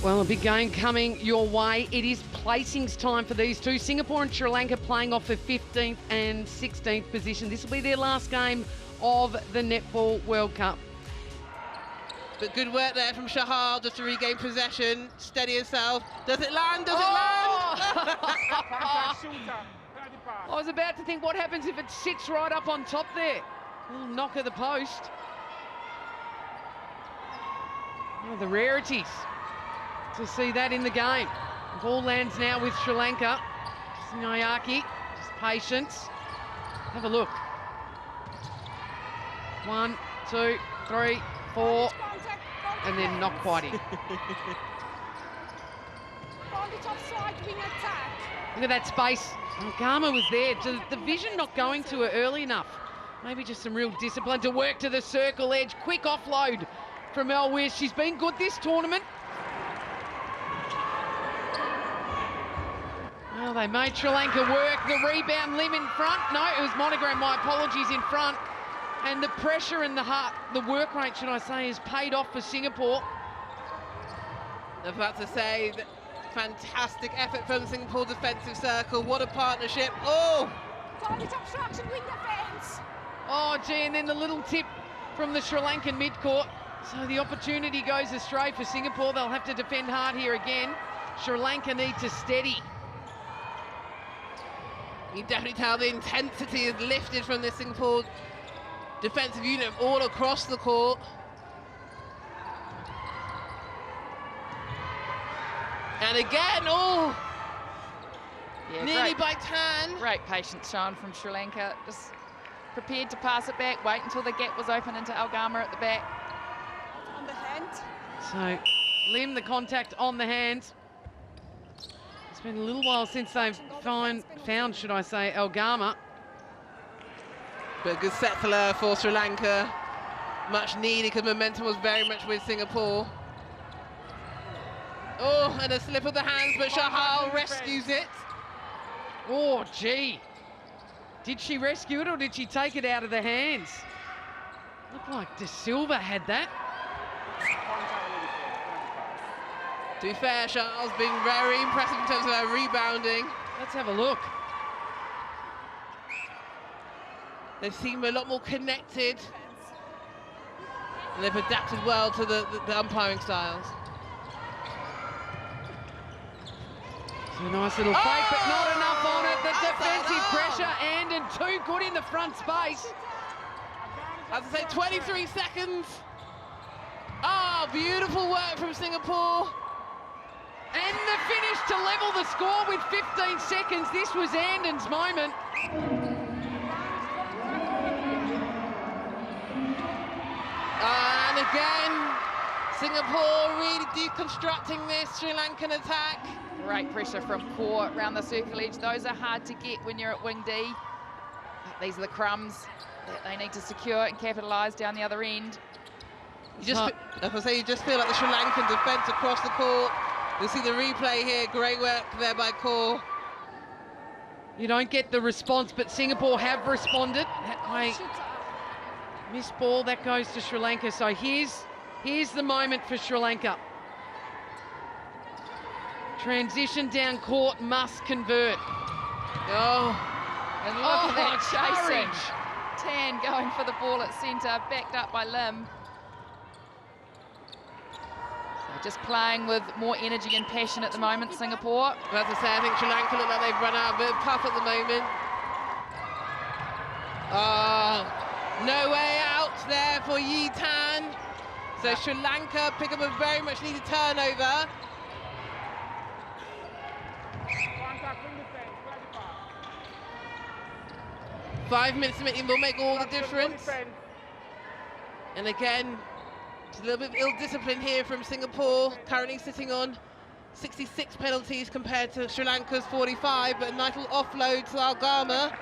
Well, a big game coming your way. It is placings time for these two. Singapore and Sri Lanka playing off for 15th and 16th position. This will be their last game of the Netball World Cup. But good work there from Shahal just to regain possession, steady herself. Does it land? Does it land? I was about to think, what happens if it sits right up on top there? Little knock of the post. One of the rarities to see that in the game. The ball lands now with Sri Lanka. Nyaki, just patience. Have a look. 1, 2, 3, 4, and then not quite in. Look at that space. Algama was there. The vision not going to her early enough. Maybe just some real discipline to work to the circle edge. Quick offload from Elwes. She's been good this tournament. Well, they made Sri Lanka work. The rebound, Lim in front. No, it was Monogram, my apologies, in front. And the pressure and the work rate, should I say, has paid off for Singapore. I was about to say, that fantastic effort from Singapore defensive circle. What a partnership. Oh! Target obstruction, wing defense. Oh, gee, and then the little tip from the Sri Lankan midcourt. So the opportunity goes astray for Singapore. They'll have to defend hard here again. Sri Lanka need to steady. You definitely tell the intensity is lifted from this Singapore defensive unit all across the court. And again, oh! Yeah, nearly by Tan. Great patience shown from Sri Lanka. Just prepared to pass it back, wait until the gap was open into Algama at the back. On the hand. So, Lim, the contact on the hand. It's been a little while since they've found, should I say, Algama. But a good settler for Sri Lanka. Much needed because momentum was very much with Singapore. Oh, and a slip of the hands, but Shahal rescues it. Oh, gee. Did she rescue it or did she take it out of the hands? Looked like De Silva had that. To be fair, Shahal's been very impressive in terms of her rebounding. Let's have a look. They seem a lot more connected. And they've adapted well to the umpiring styles. So a nice little fake, but not enough on it. The defensive pressure, and too good in the front space. As I say, 23 seconds. Ah, beautiful work from Singapore. And the finish to level the score with 15 seconds. This was Andon's moment. And again, Singapore really deconstructing this Sri Lankan attack. Great pressure from core around the circle edge. Those are hard to get when you're at wing D. These are the crumbs that they need to secure and capitalise down the other end. You just, as I say, you just feel like the Sri Lankan defence across the court. You'll see the replay here. Great work there by Kaur. You don't get the response, but Singapore have responded. That way, missed ball, that goes to Sri Lanka. So here's the moment for Sri Lanka. Transition down court, must convert. Oh, And look at that chasing. courage. Tan going for the ball at centre, backed up by Lim. So just playing with more energy and passion at the moment, Singapore. as I say, I think Sri Lanka look like they've run out of a bit of puff at the moment. No way out there for Yi Tan. So Sri Lanka pick up a very much needed turnover. Five minutes will make all the difference. And again, just a little bit of ill discipline here from Singapore, currently sitting on 66 penalties compared to Sri Lanka's 45, but a nice little offload to Algama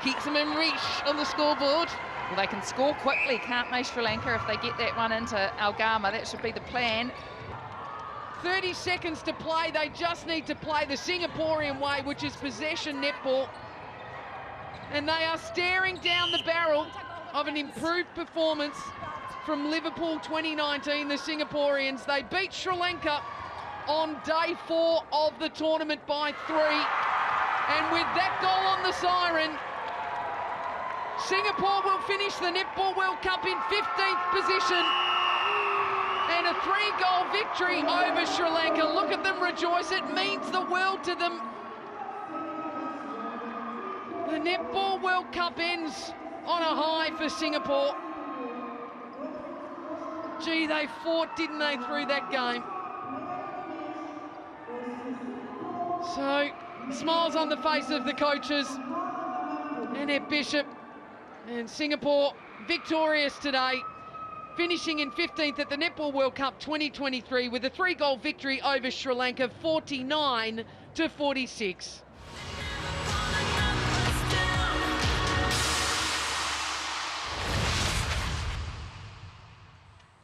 keeps them in reach on the scoreboard. Well, they can score quickly, can't they, Sri Lanka, if they get that one into Algama. That should be the plan. 30 seconds to play. They just need to play the Singaporean way, which is possession netball. And they are staring down the barrel of an improved performance from Liverpool 2019, the Singaporeans. They beat Sri Lanka on day 4 of the tournament by 3. And with that goal on the siren, Singapore will finish the Netball World Cup in 15th position. And a 3-goal victory over Sri Lanka. Look at them rejoice. It means the world to them. The Netball World Cup ends on a high for Singapore. Gee, they fought, didn't they, through that game? So, smiles on the face of the coaches and Ed Bishop. And Singapore victorious today, finishing in 15th at the Netball World Cup 2023 with a 3-goal victory over Sri Lanka, 49-46.